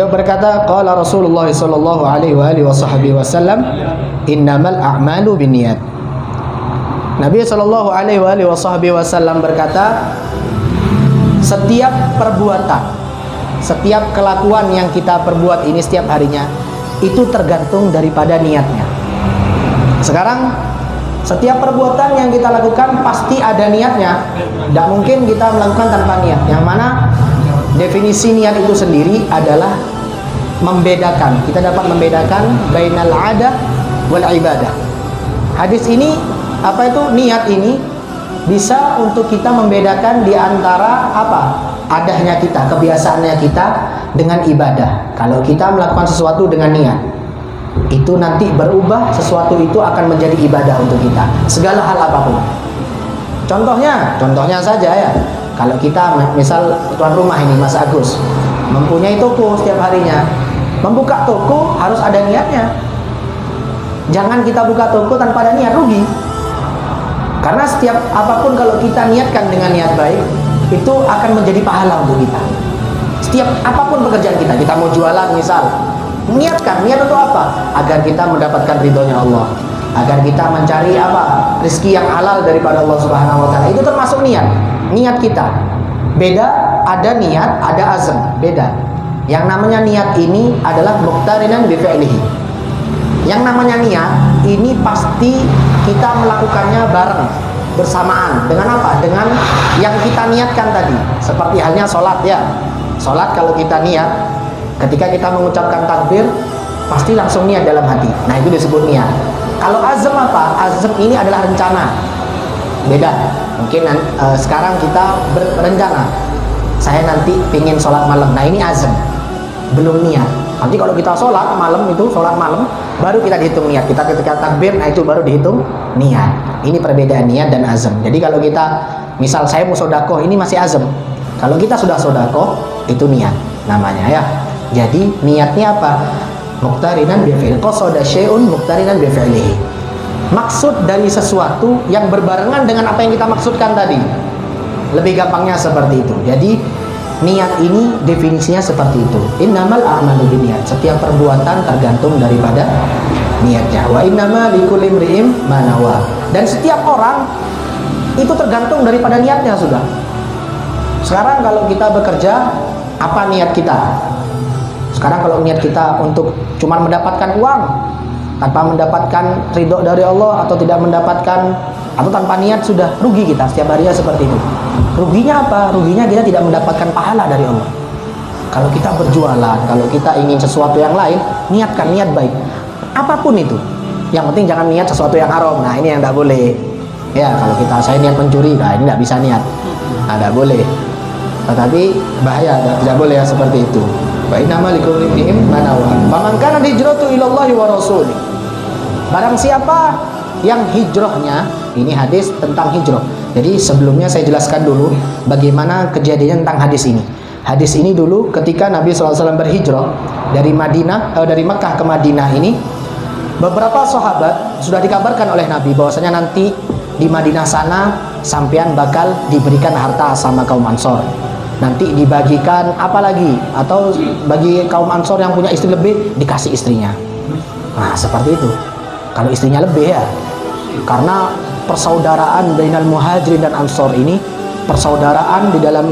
beliau berkata, qala Rasulullah sallallahu alaihi wasallam, innamal a'malu binniyat. Nabi sallallahu alaihi wasallam berkata, setiap perbuatan, setiap kelakuan yang kita perbuat ini setiap harinya itu tergantung daripada niatnya. Sekarang setiap perbuatan yang kita lakukan pasti ada niatnya. Tidak mungkin kita melakukan tanpa niat. Yang mana definisi niat itu sendiri adalah membedakan. Kita dapat membedakan bainal adah wal ibadah. Hadis ini, apa itu niat ini, bisa untuk kita membedakan di antara apa? Adahnya kita, kebiasaannya kita dengan ibadah. Kalau kita melakukan sesuatu dengan niat, itu nanti berubah, sesuatu itu akan menjadi ibadah untuk kita, segala hal apapun. Contohnya saja ya, kalau kita misal tuan rumah ini Mas Agus mempunyai toko setiap harinya, membuka toko harus ada niatnya. Jangan kita buka toko tanpa ada niat, rugi. Karena setiap apapun kalau kita niatkan dengan niat baik, itu akan menjadi pahala untuk kita. Setiap apapun pekerjaan kita mau jualan misal, niatkan, niat untuk apa? Agar kita mendapatkan ridhonya Allah, agar kita mencari apa? Rezeki yang halal daripada Allah Subhanahu wa taala. Itu termasuk niat kita. Beda, ada niat, ada azam, beda. Yang namanya niat ini adalah muqtarinan bi fi'lihi. Yang namanya niat ini pasti kita melakukannya bareng, bersamaan dengan apa? Dengan yang kita niatkan tadi. Seperti halnya sholat ya. Sholat kalau kita niat, ketika kita mengucapkan takbir, pasti langsung niat dalam hati. Nah, itu disebut niat. Kalau azam apa? Azam ini adalah rencana. Beda. Mungkin sekarang kita berencana, saya nanti pengen sholat malam. Nah, ini azam, belum niat. Nanti kalau kita sholat malam, itu sholat malam, baru kita dihitung niat. Kita ketika takbir, nah itu baru dihitung niat. Ini perbedaan niat dan azam. Jadi kalau kita, misal saya mau sodakoh, ini masih azam. Kalau kita sudah sodakoh, itu niat namanya ya. Jadi niatnya apa? Muqtarinan bi fi'il, qasada syai'un muqtarinan bi fi'lihi. Maksud dari sesuatu yang berbarengan dengan apa yang kita maksudkan tadi. Lebih gampangnya seperti itu. Jadi niat ini definisinya seperti itu. Innamal a'malu binniyat. Setiap perbuatan tergantung daripada niatnya. Wa innama likulli imri'in ma nawa. Dan setiap orang itu tergantung daripada niatnya sudah. Sekarang kalau kita bekerja, apa niat kita? Sekarang kalau niat kita untuk cuma mendapatkan uang, tanpa mendapatkan ridho dari Allah, atau tidak mendapatkan, atau tanpa niat, sudah rugi kita setiap harinya seperti itu. Ruginya apa? Ruginya kita tidak mendapatkan pahala dari Allah. Kalau kita berjualan, kalau kita ingin sesuatu yang lain, niatkan niat baik. Apapun itu. Yang penting jangan niat sesuatu yang haram. Nah, ini yang tidak boleh. Ya, kalau saya niat mencuri, nah ini tidak bisa niat. Nah, tidak boleh. Tetapi bahaya, tidak boleh ya seperti itu. Wa innama likulli imri'in ma nawa. Faman kana hijratu ilallahi wa rasulih. Barang siapa yang hijrahnya, ini hadis tentang hijrah. Jadi sebelumnya saya jelaskan dulu bagaimana kejadian tentang hadis ini. Hadis ini dulu ketika Nabi SAW berhijrah dari Mekah ke Madinah ini, beberapa sahabat sudah dikabarkan oleh Nabi bahwasanya nanti di Madinah sana sampean bakal diberikan harta sama kaum Ansor. Nanti dibagikan apa lagi, atau bagi kaum Ansor yang punya istri lebih dikasih istrinya. Nah, seperti itu. Kalau istrinya lebih ya. Karena persaudaraan bainal muhajirin dan Ansor ini, persaudaraan di dalam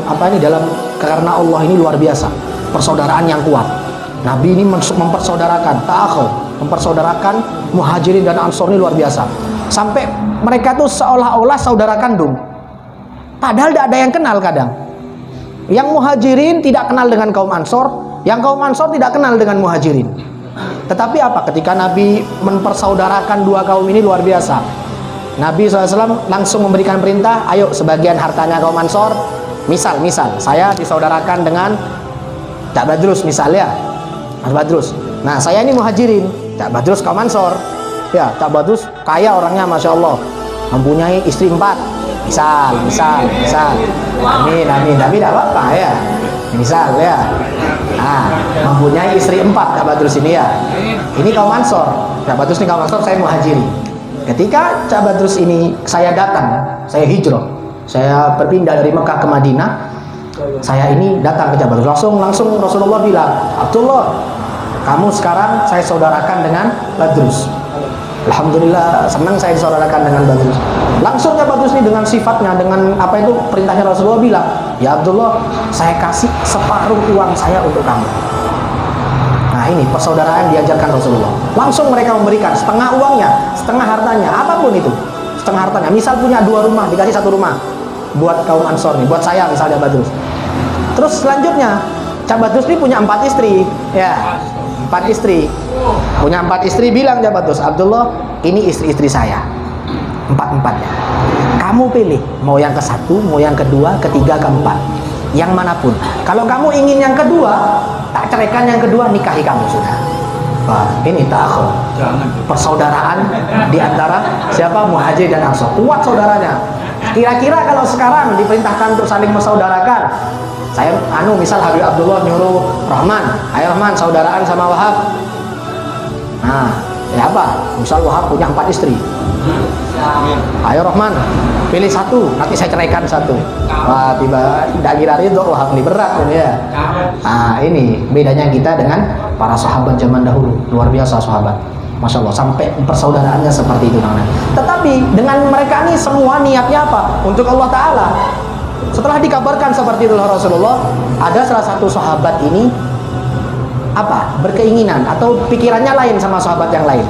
karena Allah ini luar biasa. Persaudaraan yang kuat. Nabi ini mempersaudarakan, mempersaudarakan muhajirin dan Ansor ini luar biasa. Sampai mereka tuh seolah-olah saudara kandung. Padahal tidak ada yang kenal kadang. Yang muhajirin tidak kenal dengan kaum Ansor, yang kaum Ansor tidak kenal dengan muhajirin. Tetapi apa? Ketika Nabi mempersaudarakan dua kaum ini luar biasa. Nabi SAW langsung memberikan perintah, ayo sebagian hartanya kaum Ansor. Misal, saya disaudarakan dengan Cak Badrus misalnya, Mas Badrus. Nah, saya ini muhajirin, Cak Badrus kaum Ansor. Ya, Cak Badrus kaya orangnya, Masya Allah, mempunyai istri 4. Misal. Amin. Tapi tidak apa-apa ya. Misal ya. Nah, mempunyai istri 4 Cak Badrus ini ya. Ini kaum Ansor. Cak Badrus ini kaum Ansor, saya muhajiri. Ketika Cak Badrus ini saya datang, saya hijrah, saya berpindah dari Mekah ke Madinah, Saya ini datang ke Jabal. Langsung Rasulullah bilang, Abdullah, kamu sekarang saya saudarakan dengan Badrus. Alhamdulillah, senang saya disaudarakan dengan Badrus. Langsungnya Badrus ini dengan sifatnya, dengan apa itu perintahnya Rasulullah bilang, ya Abdullah, saya kasih separuh uang saya untuk kamu. Nah ini persaudaraan diajarkan Rasulullah. Langsung mereka memberikan setengah uangnya, setengah hartanya, apapun itu, setengah hartanya. Misal punya 2 rumah, dikasih 1 rumah buat kaum Ansor nih, buat saya misalnya Badrus. Terus selanjutnya, Cak Badrus ini punya 4 istri, ya. 4 istri, punya 4 istri, bilang Jabatus, Abdullah, ini istri-istri saya, 4-4-nya. Kamu pilih, mau yang ke-1, mau yang kedua, ketiga, keempat, yang manapun. Kalau kamu ingin yang kedua, tak ceraikan yang kedua, nikahi kamu sudah. Wah, ini ta'akhud, persaudaraan di antara siapa? Muhajir dan Ansor, kuat saudaranya. Kira-kira kalau sekarang diperintahkan untuk saling mensaudarakan, saya misal Habib Abdullah nyuruh Rahman, ayo Rahman saudaraan sama Wahab. Nah, ya apa? Misal Wahab punya 4 istri. Ayo Rahman, pilih 1, nanti saya ceraikan 1. Wah, tiba tidak kira itu Wahab ini berat ini ya. Nah, ini bedanya kita dengan para sahabat zaman dahulu. Luar biasa sahabat. Masya Allah, sampai persaudaraannya seperti itu. Tetapi dengan mereka ini semua niatnya apa? Untuk Allah Ta'ala. Setelah dikabarkan seperti itu Rasulullah, ada salah satu sahabat ini apa? Berkeinginan atau pikirannya lain sama sahabat yang lain.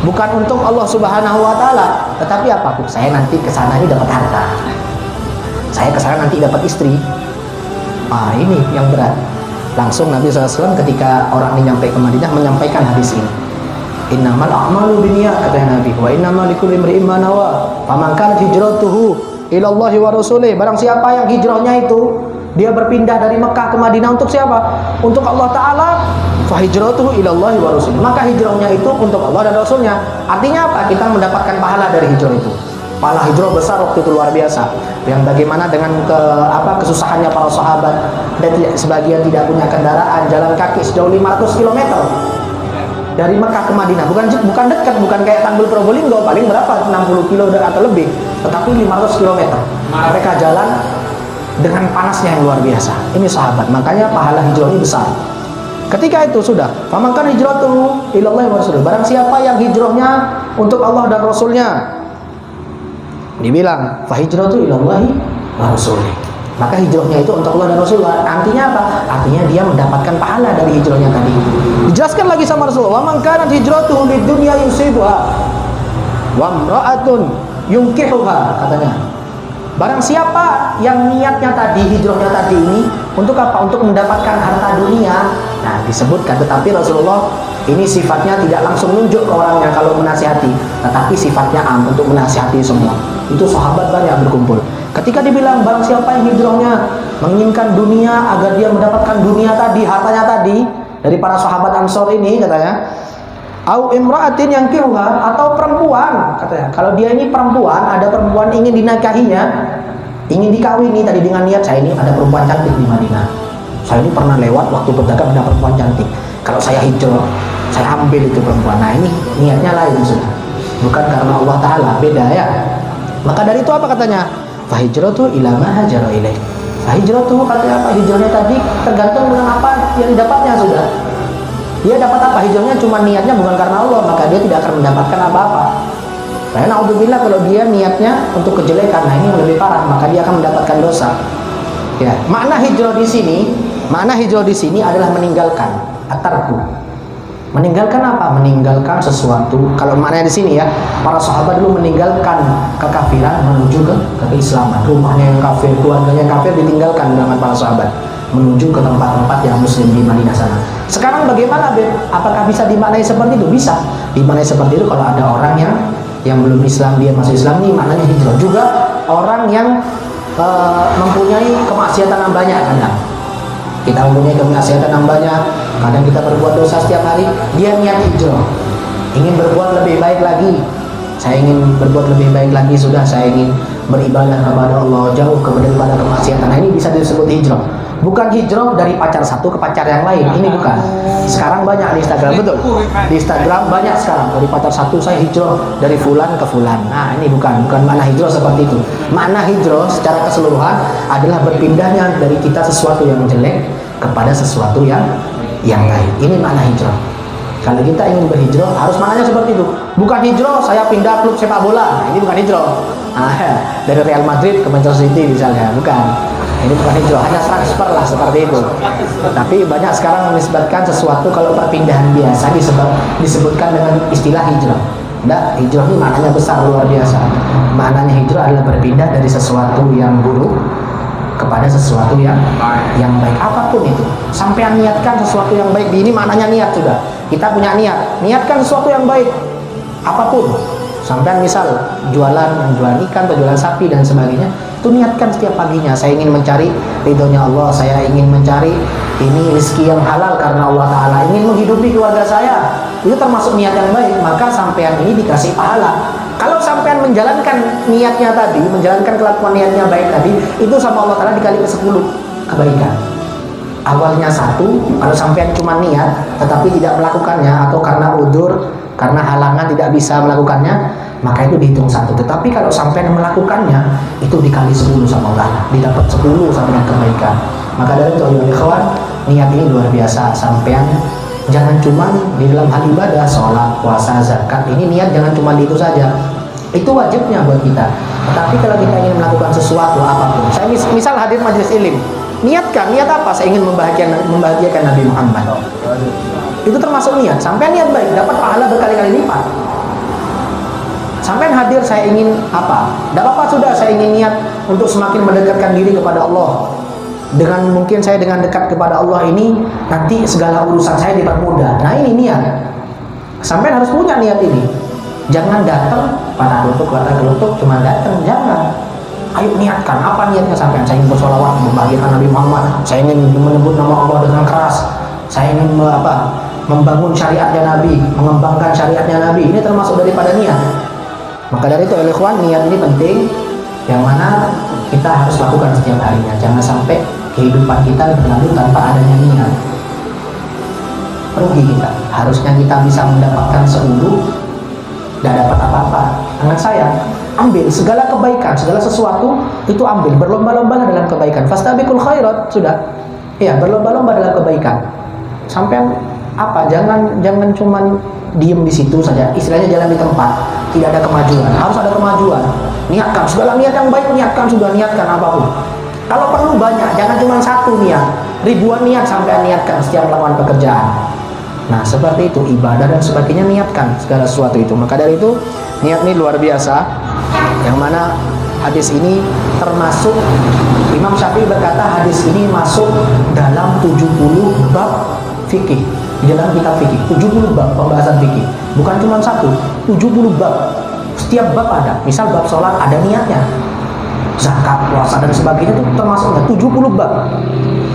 Bukan untuk Allah Subhanahu wa Ta'ala, tetapi apa? Saya nanti ke sana ini dapat harta. Saya ke sana nanti dapat istri. Ah, ini yang berat. Langsung Nabi SAW ketika orang ini nyampe ke Madinah menyampaikan hadis ini. Innamal a'malu binniyat, kata Nabi, wa innamal likulli imri'in ma nawa. Faman kanat hijratuhu ilallahi wa rasulih. Barang siapa yang hijrahnya itu dia berpindah dari Mekah ke Madinah untuk siapa? Untuk Allah Ta'ala, fa hijratuhu ilallahi wa rasulih. Maka hijrahnya itu untuk Allah dan Rasulnya. Artinya apa? Kita mendapatkan pahala dari hijrah itu. Pahala hijrah besar waktu itu luar biasa. Yang bagaimana dengan kesusahannya para sahabat, dan sebagian tidak punya kendaraan, jalan kaki sejauh 500 km dari Mekah ke Madinah. Bukan dekat, bukan kayak Tanggul Probolinggo, paling berapa? 60 kilo atau lebih, tetapi 500 km mereka jalan dengan panasnya yang luar biasa. Ini sahabat, makanya pahala hijrahnya besar. Ketika itu sudah, famankan hijratuhu ilallahi wa rasulih. Barang siapa yang hijrahnya untuk Allah dan Rasulnya, dibilang fa hijratuhu ilallahi wa rasulih. Maka hijrahnya itu untuk Allah dan Rasulullah. Artinya apa? Artinya dia mendapatkan pahala dari hijrahnya tadi. Dijelaskan lagi sama Rasulullah, "Wa man kanat hijratuhu lid-dunya yusibuha wa imra'atun yunkihuha," katanya. Barang siapa yang niatnya tadi, hijrahnya tadi ini untuk apa? Untuk mendapatkan harta dunia. Nah, disebutkan, tetapi Rasulullah ini sifatnya tidak langsung nunjuk ke orangnya kalau menasihati, tetapi sifatnya untuk menasihati semua. Itu sahabat banyak berkumpul. Ketika dibilang barang siapa yang hijrahnya menginginkan dunia agar dia mendapatkan dunia tadi, hartanya tadi, dari para sahabat Ansor ini katanya, au imra'atin yang kiruha, atau perempuan katanya. Kalau dia ini perempuan, ada perempuan ingin dinikahinya, ingin dikawini tadi dengan niat, saya ini ada perempuan cantik di Madinah, saya ini pernah lewat waktu berdagang ada perempuan cantik, kalau saya hijrah saya ambil itu perempuan. Nah, ini niatnya lain sudah, bukan karena Allah Ta'ala, beda ya. Maka dari itu apa katanya? Fahijratu ila ma hajara ilaih. Fahijratu katanya apa? Hijrahnya tadi tergantung dengan apa yang didapatnya sudah. Dia dapat apa? Hijrahnya cuma niatnya bukan karena Allah, maka dia tidak akan mendapatkan apa-apa. Karena naudzubillah kalau dia niatnya untuk kejelekan, nah ini yang lebih parah, maka dia akan mendapatkan dosa. Ya, makna hijrah di sini adalah meninggalkan, at-tarku. Meninggalkan apa? Meninggalkan sesuatu. Kalau maknanya di sini ya, para sahabat dulu meninggalkan kekafiran menuju ke keislaman. Rumahnya yang kafir, keluarganya yang kafir ditinggalkan dengan para sahabat menuju ke tempat-tempat yang muslim di Madinah sana. Sekarang bagaimana, Ben? Apakah bisa dimaknai seperti itu? Bisa dimaknai seperti itu kalau ada orang yang belum Islam, dia masuk Islam, ini maknanya hijrah. Juga orang yang mempunyai kemaksiatan yang banyak kadang. Kita mempunyai kemaksiatan yang banyak, kadang kita berbuat dosa setiap hari, dia niat hijrah, ingin berbuat lebih baik lagi. Saya ingin berbuat lebih baik lagi, sudah saya ingin beribadah kepada Allah, jauh daripada kemaksiatan. Nah, ini bisa disebut hijrah. Bukan hijrah dari pacar satu ke pacar yang lain. Ini bukan. Sekarang banyak di Instagram, betul. Di Instagram banyak sekarang dari pacar satu saya hijrah dari fulan ke fulan. Nah, ini bukan makna hijrah seperti itu. Makna hijrah secara keseluruhan adalah berpindahnya dari kita sesuatu yang jelek kepada sesuatu yang baik. Ini makna hijrah. Kalau kita ingin berhijrah harus maknanya seperti itu. Bukan hijrah saya pindah klub sepak bola. Nah, ini bukan hijrah. Dari Real Madrid ke Manchester City misalnya, bukan. Ini bukan hijrah, hanya transfer lah seperti itu. Tapi banyak sekarang menisbatkan sesuatu kalau perpindahan biasa disebutkan dengan istilah hijrah. Tidak, hijrah ini maknanya besar, luar biasa. Maknanya hijrah adalah berpindah dari sesuatu yang buruk kepada sesuatu yang baik, apapun itu. Sampai niatkan sesuatu yang baik, ini maknanya niat sudah. Kita punya niatkan sesuatu yang baik, apapun. Sampai misal jualan ikan atau jualan sapi dan sebagainya, itu niatkan setiap paginya saya ingin mencari ridhonya Allah, saya ingin mencari ini rezeki yang halal karena Allah Ta'ala, ingin menghidupi keluarga saya. Itu termasuk niat yang baik, maka sampean ini dikasih pahala. Kalau sampean menjalankan niatnya tadi, menjalankan kelakuan niatnya baik tadi, itu sama Allah Ta'ala dikali ke 10 kebaikan. Awalnya 1, kalau sampean cuma niat tetapi tidak melakukannya, atau karena udzur, karena halangan tidak bisa melakukannya, maka itu dihitung 1. Tetapi kalau sampai melakukannya, itu dikali 10 sama Allah, didapat 10 sama dengan kebaikan. Maka dari itu ayo ikhwan, niat ini luar biasa. Sampean jangan cuma di dalam hal ibadah, sholat, puasa, zakat, ini niat jangan cuma di itu saja. Itu wajibnya buat kita. Tetapi kalau kita ingin melakukan sesuatu apapun, saya misal hadir majelis ilmu, niatkan, niat apa? Saya ingin membahagiakan Nabi Muhammad. Itu termasuk niat. Sampai niat baik, dapat pahala berkali-kali lipat. Sampai hadir, saya ingin apa? Tidak apa-apa sudah, saya ingin niat untuk semakin mendekatkan diri kepada Allah. Dengan mungkin saya dengan dekat kepada Allah ini, nanti segala urusan saya dipermudah. Nah ini niat. Sampai harus punya niat ini. Jangan datang pada kelutuk, cuma datang, jangan. Ayo niatkan, apa niatnya sampai? Saya ingin bersolawat, membahagiakan Nabi Muhammad. Saya ingin menyebut nama Allah dengan keras. Saya ingin membangun syariatnya Nabi, mengembangkan syariatnya Nabi. Ini termasuk daripada niat. Maka dari itu ikhwan, niat ini penting, yang mana kita harus lakukan setiap harinya. Jangan sampai kehidupan kita berlalu tanpa adanya niat. Rugi kita. Harusnya kita bisa mendapatkan 10, tidak dapat apa-apa. Dengan saya, ambil segala kebaikan, segala sesuatu itu ambil, berlomba-lomba dalam kebaikan. Fastabiqul khairat, sudah. Ya, berlomba-lomba dalam kebaikan. Sampai apa? Jangan cuman diem di situ saja. Istilahnya jalan di tempat, tidak ada kemajuan. Harus ada kemajuan. Niatkan segala niat yang baik, niatkan apapun. Kalau perlu banyak, jangan cuma 1 niat, ribuan niat sampai niatkan setiap melakukan pekerjaan. Nah, seperti itu ibadah dan sebagainya, niatkan segala sesuatu itu. Maka dari itu niat ini luar biasa. Yang mana hadis ini termasuk, Imam Syafi'i berkata hadis ini masuk dalam 70 bab fikih. Di dalam kitab fikih 70 bab pembahasan fikih, bukan cuma 1, 70 bab. Setiap bab ada. Misal bab sholat ada niatnya, zakat, puasa dan sebagainya itu termasuknya 70 bab.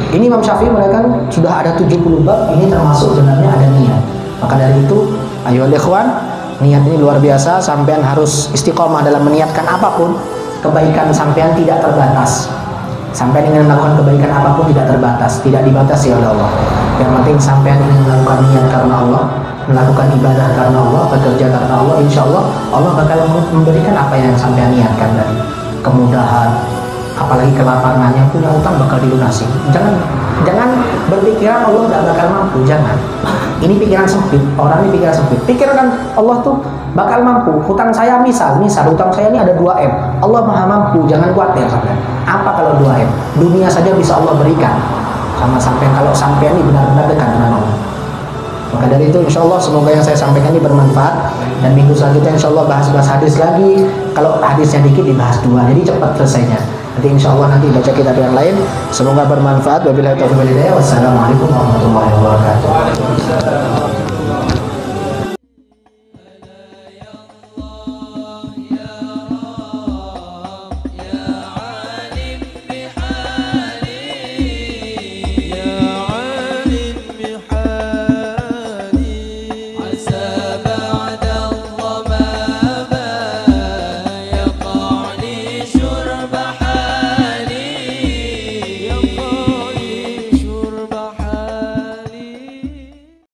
Ini Imam Syafi'i mereka sudah ada 70 bab, ini termasuk sebenarnya ada niat. Maka dari itu ayo ikhwan, niat ini luar biasa. Sampean harus istiqomah dalam meniatkan apapun. Kebaikan sampean tidak terbatas. Sampai ingin melakukan kebaikan apapun tidak terbatas, tidak dibatasi oleh Allah. Yang penting sampai ingin melakukan niat karena Allah, melakukan ibadah karena Allah, bekerja karena Allah, insya Allah Allah bakal memberikan apa yang sampai niatkan tadi. Kemudahan, apalagi kelapangannya, punya utang bakal dilunasi. Jangan berpikiran Allah tidak bakal mampu, jangan. Ini pikiran sempit, orang ini pikiran sempit. Pikirkan Allah tuh bakal mampu. Hutang saya misal hutang saya ini ada 2M. Allah maha mampu, jangan khawatir sampai. Apa kalau 2M? Dunia saja bisa Allah berikan sama sampai kalau sampai ini benar-benar dekat dengan Allah. Maka dari itu insya Allah semoga yang saya sampaikan ini bermanfaat. Dan minggu selanjutnya insya Allah bahas-bahas hadis lagi. Kalau hadisnya dikit dibahas 2, jadi cepat selesainya. Nanti insya Allah nanti baca kitab yang lain. Semoga bermanfaat. Wabillahi taufiq wal hidayah. Wassalamualaikum warahmatullahi wabarakatuh.